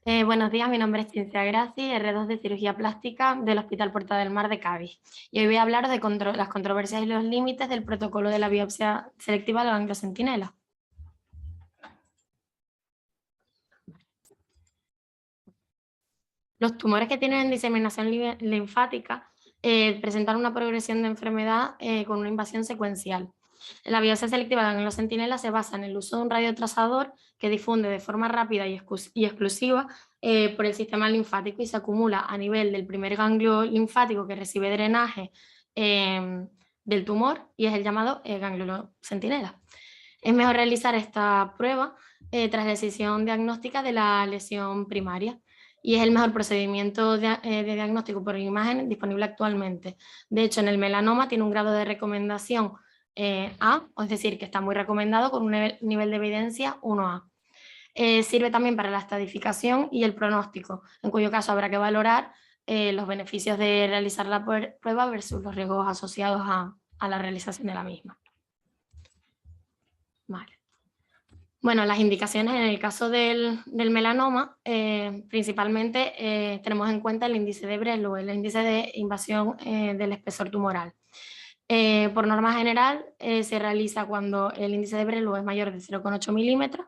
Buenos días, mi nombre es Cintia Grassi, R2 de Cirugía Plástica del Hospital Puerta del Mar de Cádiz. Y hoy voy a hablaros de las controversias y los límites del protocolo de la biopsia selectiva del ganglio centinela. Los tumores que tienen diseminación linfática presentan una progresión de enfermedad con una invasión secuencial. La biopsia selectiva del ganglio centinela se basa en el uso de un radiotrazador que difunde de forma rápida y exclusiva por el sistema linfático y se acumula a nivel del primer ganglio linfático que recibe drenaje del tumor y es el llamado ganglio centinela. Es mejor realizar esta prueba tras la decisión diagnóstica de la lesión primaria y es el mejor procedimiento de diagnóstico por imagen disponible actualmente. De hecho, en el melanoma tiene un grado de recomendación A, es decir, que está muy recomendado con un nivel de evidencia 1A. Sirve también para la estadificación y el pronóstico, en cuyo caso habrá que valorar los beneficios de realizar la prueba versus los riesgos asociados a la realización de la misma. Vale. Bueno, las indicaciones en el caso del melanoma, principalmente tenemos en cuenta el índice de Breslow, el índice de invasión del espesor tumoral. Por norma general, se realiza cuando el índice de Breslow es mayor de 0,8 milímetros,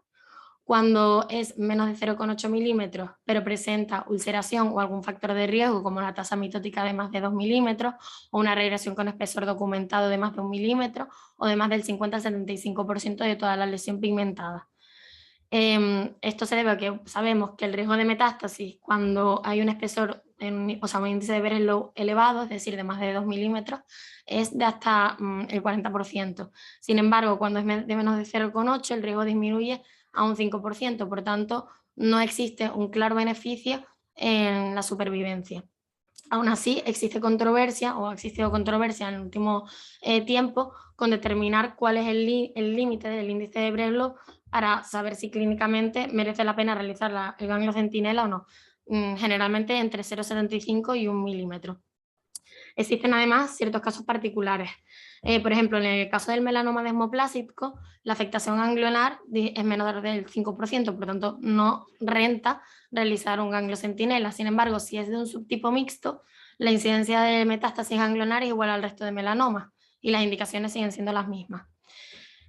cuando es menos de 0,8 milímetros, pero presenta ulceración o algún factor de riesgo, como la tasa mitótica de más de 2 milímetros, o una regresión con espesor documentado de más de 1 milímetro, o de más del 50 al 75% de toda la lesión pigmentada. Esto se debe a que sabemos que el riesgo de metástasis, cuando hay un espesor, o sea, un índice de Breslow elevado, es decir, de más de 2 milímetros, es de hasta el 40%. Sin embargo, cuando es de menos de 0,8, el riesgo disminuye a un 5%, por tanto, no existe un claro beneficio en la supervivencia. Aún así, existe controversia, o ha existido controversia en el último tiempo, con determinar cuál es el límite del índice de Breslow para saber si clínicamente merece la pena realizar el ganglio centinela o no. Generalmente entre 0,75 y 1 milímetro. Existen además ciertos casos particulares. Por ejemplo, en el caso del melanoma desmoplásico, la afectación ganglionar es menor del 5%, por tanto no renta realizar un ganglio centinela. Sin embargo, si es de un subtipo mixto, la incidencia de metástasis ganglionar es igual al resto de melanomas y las indicaciones siguen siendo las mismas.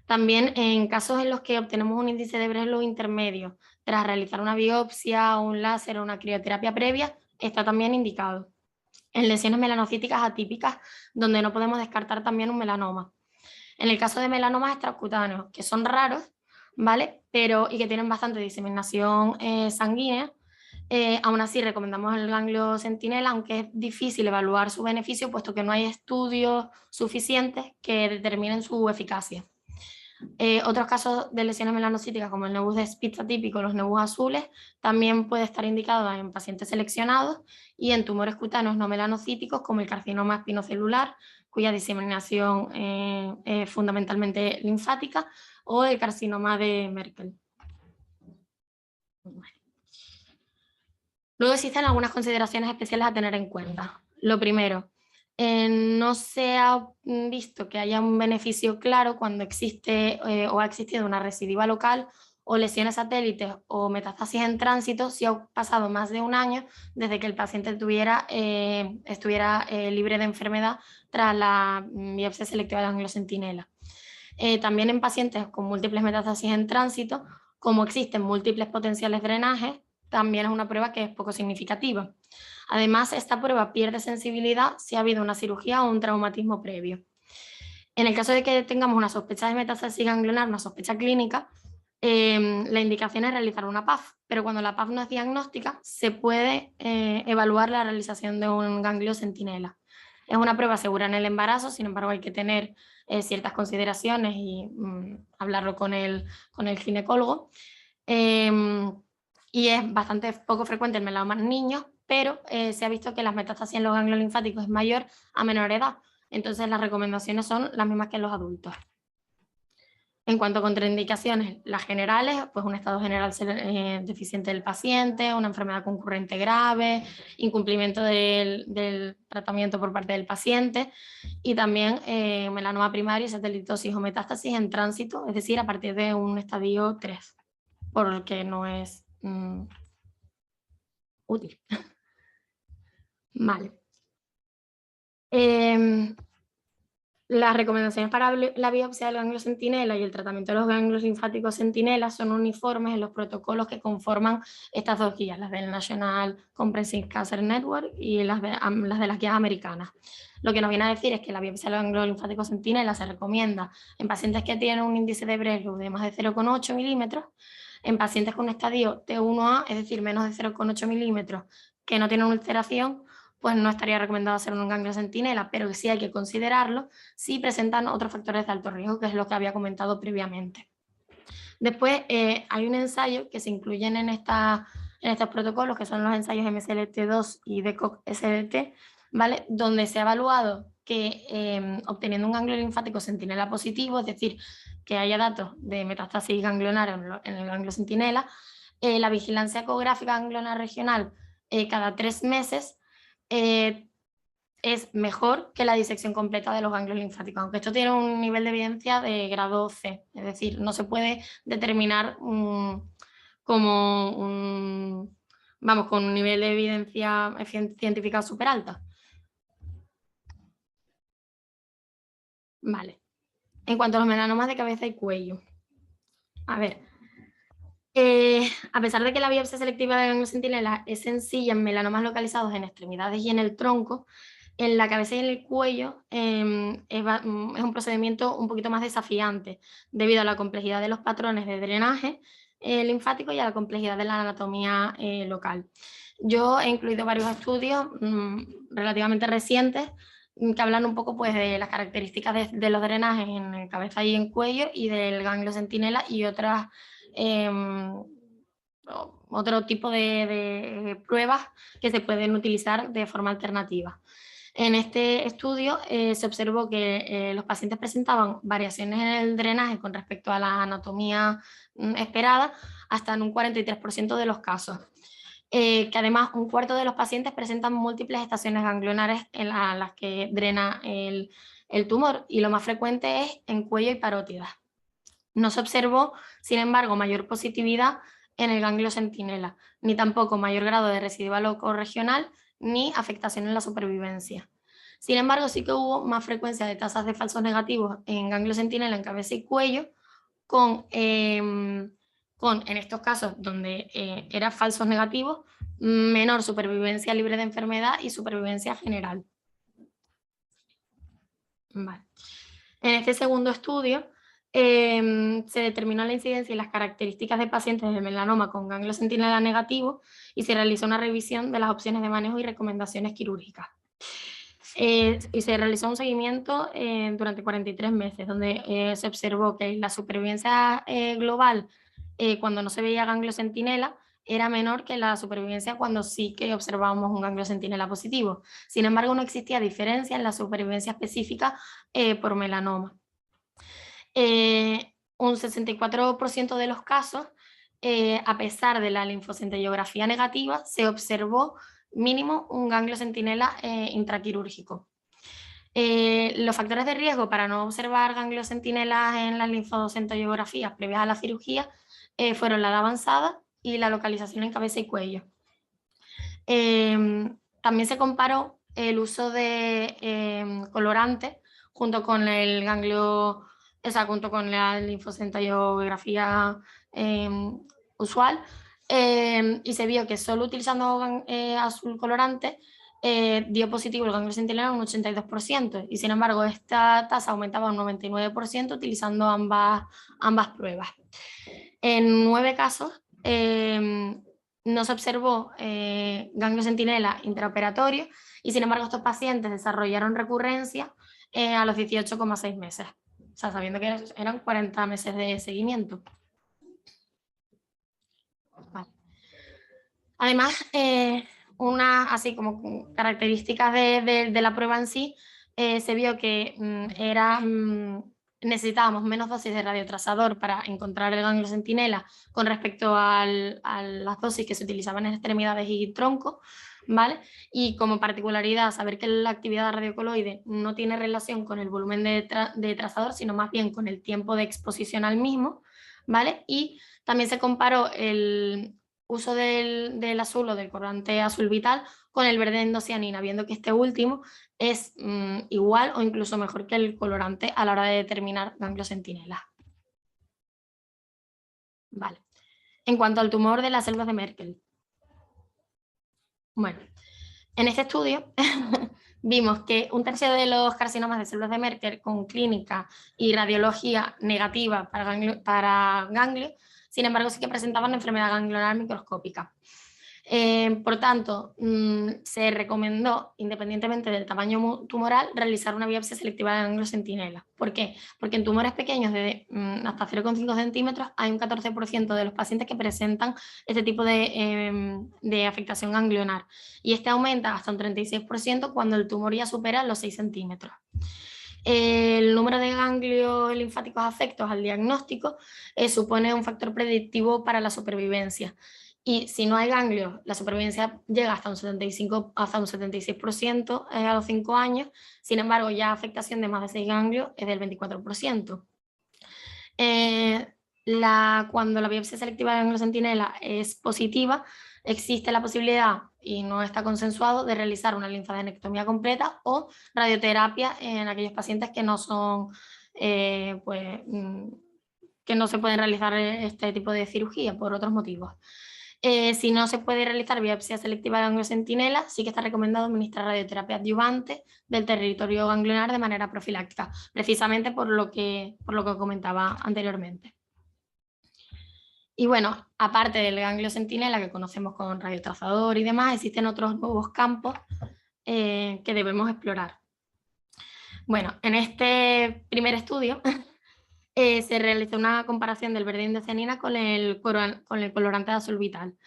También en casos en los que obtenemos un índice de Breslow intermedio tras realizar una biopsia, un láser o una crioterapia previa, está también indicado. En lesiones melanocíticas atípicas, donde no podemos descartar también un melanoma. En el caso de melanomas extracutáneos, que son raros, ¿vale? Y que tienen bastante diseminación sanguínea, aún así recomendamos el ganglio centinela, aunque es difícil evaluar su beneficio, puesto que no hay estudios suficientes que determinen su eficacia. Otros casos de lesiones melanocíticas, como el nebus de Spitz atípico, los nebus azules, también puede estar indicado en pacientes seleccionados y en tumores cutáneos no melanocíticos, como el carcinoma espinocelular, cuya diseminación es fundamentalmente linfática, o el carcinoma de Merkel. Luego existen algunas consideraciones especiales a tener en cuenta. Lo primero, no se ha visto que haya un beneficio claro cuando existe o ha existido una recidiva local o lesiones satélites o metástasis en tránsito si ha pasado más de un año desde que el paciente estuviera libre de enfermedad tras la biopsia selectiva de ganglio centinela. También en pacientes con múltiples metástasis en tránsito, como existen múltiples potenciales drenajes, también es una prueba que es poco significativa. Además, esta prueba pierde sensibilidad si ha habido una cirugía o un traumatismo previo. En el caso de que tengamos una sospecha de metástasis ganglionar, una sospecha clínica, la indicación es realizar una PAF, pero cuando la PAF no es diagnóstica, se puede evaluar la realización de un ganglio centinela. Es una prueba segura en el embarazo, sin embargo hay que tener ciertas consideraciones y hablarlo con el ginecólogo. Y es bastante poco frecuente en melanoma en niños, pero se ha visto que las metástasis en los ganglios linfáticos es mayor a menor edad. Entonces las recomendaciones son las mismas que en los adultos. En cuanto a contraindicaciones, las generales, pues un estado general deficiente del paciente, una enfermedad concurrente grave, incumplimiento del tratamiento por parte del paciente y también melanoma primario, satelitosis o metástasis en tránsito, es decir, a partir de un estadio 3, porque no es útil. Vale. Las recomendaciones para la biopsia del ganglio centinela y el tratamiento de los ganglios linfáticos centinela son uniformes en los protocolos que conforman estas dos guías, las del National Comprehensive Cancer Network y las de las guías americanas. Lo que nos viene a decir es que la biopsia del ganglio linfático centinela se recomienda en pacientes que tienen un índice de Breslow de más de 0,8 milímetros, en pacientes con estadio T1A, es decir, menos de 0,8 milímetros, que no tienen ulceración, pues no estaría recomendado hacer un ganglio centinela, pero sí hay que considerarlo si presentan otros factores de alto riesgo, que es lo que había comentado previamente. Después hay un ensayo que se incluyen en estos protocolos, que son los ensayos MSLT2 y DECOG-SLT, ¿vale? Donde se ha evaluado que obteniendo un ganglio linfático centinela positivo, es decir, que haya datos de metástasis ganglionar en el ganglio centinela, la vigilancia ecográfica ganglionar regional cada 3 meses es mejor que la disección completa de los ganglios linfáticos, aunque esto tiene un nivel de evidencia de grado C, es decir, no se puede determinar vamos, con un nivel de evidencia científica súper alta. Vale. En cuanto a los melanomas de cabeza y cuello. A ver, a pesar de que la biopsia selectiva de ganglio centinela es sencilla en melanomas localizados en extremidades y en el tronco, en la cabeza y en el cuello es un procedimiento un poquito más desafiante debido a la complejidad de los patrones de drenaje linfático y a la complejidad de la anatomía local. Yo he incluido varios estudios relativamente recientes que hablan un poco pues, de las características de los drenajes en cabeza y en cuello y del ganglio centinela y otro tipo de pruebas que se pueden utilizar de forma alternativa. En este estudio se observó que los pacientes presentaban variaciones en el drenaje con respecto a la anatomía esperada hasta en un 43% de los casos. Que además un cuarto de los pacientes presentan múltiples estaciones ganglionares en las que drena el tumor y lo más frecuente es en cuello y parótidas. No se observó, sin embargo, mayor positividad en el ganglio centinela, ni tampoco mayor grado de residual o regional, ni afectación en la supervivencia. Sin embargo, sí que hubo más frecuencia de tasas de falsos negativos en ganglio centinela en cabeza y cuello, en estos casos donde eran falsos negativos, menor supervivencia libre de enfermedad y supervivencia general. Vale. En este segundo estudio se determinó la incidencia y las características de pacientes de melanoma con ganglio centinela negativo y se realizó una revisión de las opciones de manejo y recomendaciones quirúrgicas. Y se realizó un seguimiento durante 43 meses, donde se observó que la supervivencia global cuando no se veía ganglio centinela era menor que la supervivencia cuando sí que observábamos un ganglio centinela positivo. Sin embargo, no existía diferencia en la supervivencia específica por melanoma. Un 64% de los casos, a pesar de la linfocentellografía negativa, se observó mínimo un ganglio centinela intraquirúrgico. Los factores de riesgo para no observar ganglios centinelas en las linfocentellografías previas a la cirugía fueron la edad avanzada y la localización en cabeza y cuello. También se comparó el uso de colorantes junto con el ganglio, o sea, junto con la linfocentellografía usual, y se vio que solo utilizando azul colorante dio positivo el ganglio centinela un 82%, y sin embargo esta tasa aumentaba un 99% utilizando ambas pruebas. En 9 casos no se observó ganglio centinela intraoperatorio y sin embargo estos pacientes desarrollaron recurrencia a los 18,6 meses, o sea, sabiendo que eran 40 meses de seguimiento. Vale. Además, así como características de la prueba en sí, se vio que necesitábamos menos dosis de radiotrazador para encontrar el ganglio centinela con respecto a las dosis que se utilizaban en extremidades y tronco, ¿vale? Y como particularidad, saber que la actividad radiocoloide no tiene relación con el volumen de trazador, sino más bien con el tiempo de exposición al mismo, ¿vale? Y también se comparó uso del azul o del colorante azul vital con el verde endocianina, viendo que este último es igual o incluso mejor que el colorante a la hora de determinar ganglios centinelas. Vale. En cuanto al tumor de las células de Merkel. Bueno, en este estudio vimos que un tercio de los carcinomas de células de Merkel con clínica y radiología negativa para ganglio, sin embargo sí que presentaban enfermedad ganglionar microscópica. Por tanto, se recomendó, independientemente del tamaño tumoral, realizar una biopsia selectiva de ganglios centinela. ¿Por qué? Porque en tumores pequeños de hasta 0,5 centímetros hay un 14% de los pacientes que presentan este tipo de afectación ganglionar. Y este aumenta hasta un 36% cuando el tumor ya supera los 6 centímetros. El número de ganglios linfáticos afectos al diagnóstico supone un factor predictivo para la supervivencia. Y si no hay ganglios, la supervivencia llega hasta un 76% a los 5 años. Sin embargo, ya afectación de más de 6 ganglios es del 24%. Cuando la biopsia selectiva de ganglios centinela es positiva, existe la posibilidad, y no está consensuado, de realizar una linfadenectomía completa o radioterapia en aquellos pacientes que no son, que no se pueden realizar este tipo de cirugía por otros motivos. Si no se puede realizar biopsia selectiva de ganglios centinela, sí que está recomendado administrar radioterapia adyuvante del territorio ganglionar de manera profiláctica, precisamente por lo que comentaba anteriormente. Y bueno, aparte del ganglio centinela que conocemos con radiotrazador y demás, existen otros nuevos campos que debemos explorar. Bueno, en este primer estudio se realizó una comparación del verde indocianina con el colorante de azul vital.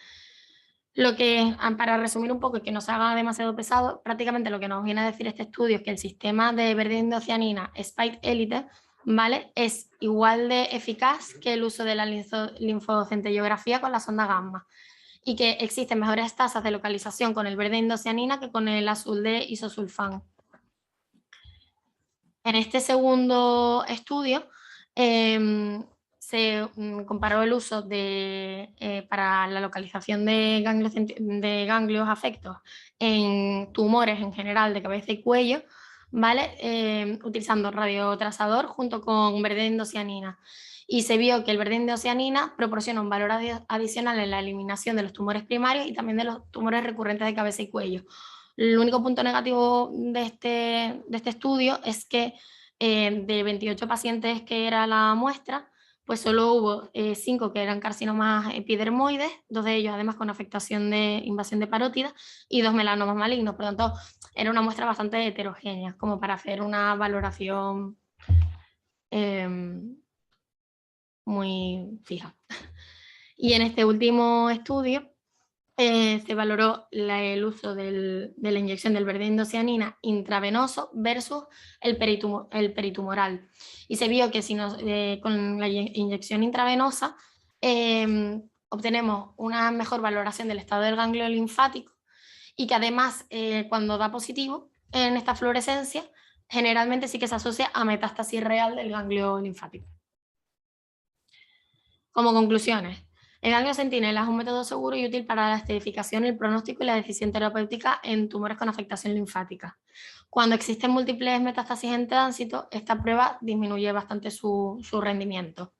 Lo que, para resumir un poco y que no se haga demasiado pesado, prácticamente lo que nos viene a decir este estudio es que el sistema de verde indocianina Spike Elite, ¿vale?, es igual de eficaz que el uso de la linfocentellografía con la sonda gamma y que existen mejores tasas de localización con el verde indocianina que con el azul de isosulfán. En este segundo estudio se comparó el uso para la localización de ganglios afectos en tumores en general de cabeza y cuello, ¿vale?, utilizando radiotrazador junto con verde indocianina. Y se vio que el verde indocianina proporciona un valor adicional en la eliminación de los tumores primarios y también de los tumores recurrentes de cabeza y cuello. El único punto negativo de este estudio es que de 28 pacientes que era la muestra, pues solo hubo 5 que eran carcinomas epidermoides, 2 de ellos además con afectación de invasión de parótida y 2 melanomas malignos. Por lo tanto, era una muestra bastante heterogénea como para hacer una valoración muy fija. Y en este último estudio se valoró el uso de la inyección del verde indocianina intravenoso versus el peritumoral. Y se vio que con la inyección intravenosa obtenemos una mejor valoración del estado del ganglio linfático y que además cuando da positivo en esta fluorescencia, generalmente sí que se asocia a metástasis real del ganglio linfático. Como conclusiones, el ganglio centinela es un método seguro y útil para la estadificación, el pronóstico y la decisión terapéutica en tumores con afectación linfática. Cuando existen múltiples metástasis en tránsito, esta prueba disminuye bastante su rendimiento.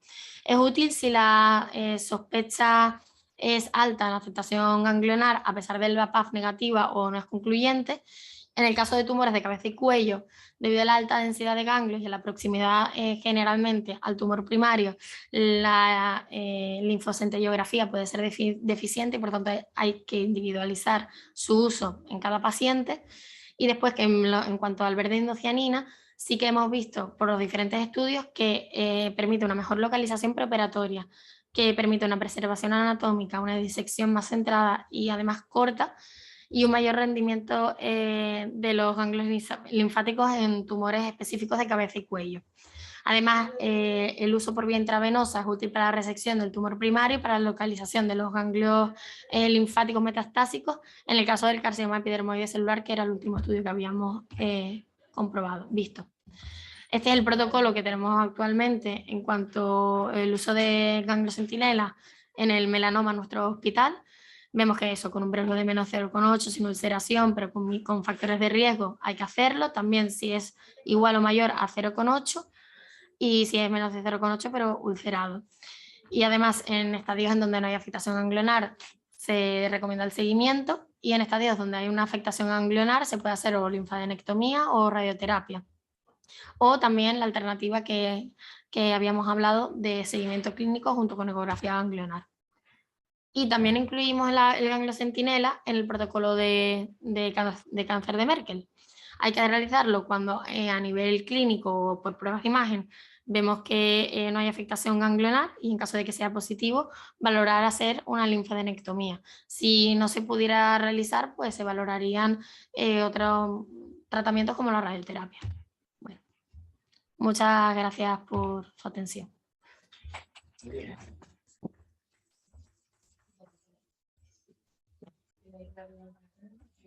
Es útil si la sospecha es alta en afectación ganglionar a pesar del VAPAF negativa o no es concluyente. En el caso de tumores de cabeza y cuello, debido a la alta densidad de ganglios y a la proximidad generalmente al tumor primario, la linfocentellografía puede ser deficiente y por tanto hay que individualizar su uso en cada paciente. Y después que en cuanto al verde indocianina, sí que hemos visto por los diferentes estudios que permite una mejor localización preoperatoria, que permite una preservación anatómica, una disección más centrada y además corta, y un mayor rendimiento de los ganglios linfáticos en tumores específicos de cabeza y cuello. Además, el uso por vía intravenosa es útil para la resección del tumor primario y para la localización de los ganglios linfáticos metastásicos en el caso del carcinoma epidermoide celular, que era el último estudio que habíamos visto. Este es el protocolo que tenemos actualmente en cuanto al uso de ganglios centinela en el melanoma en nuestro hospital. Vemos que eso, con un Breslow de menos 0,8, sin ulceración, pero con factores de riesgo hay que hacerlo. También si es igual o mayor a 0,8 y si es menos de 0,8 pero ulcerado. Y además en estadios en donde no hay afectación ganglionar se recomienda el seguimiento, y en estadios donde hay una afectación ganglionar se puede hacer o linfadenectomía o radioterapia. O también la alternativa que habíamos hablado de seguimiento clínico junto con ecografía ganglionar. Y también incluimos el ganglio centinela en el protocolo de cáncer de Merkel. Hay que realizarlo cuando a nivel clínico o por pruebas de imagen vemos que no hay afectación ganglionar, y en caso de que sea positivo, valorar hacer una linfadenectomía. Si no se pudiera realizar, pues se valorarían otros tratamientos como la radioterapia. Bueno, muchas gracias por su atención.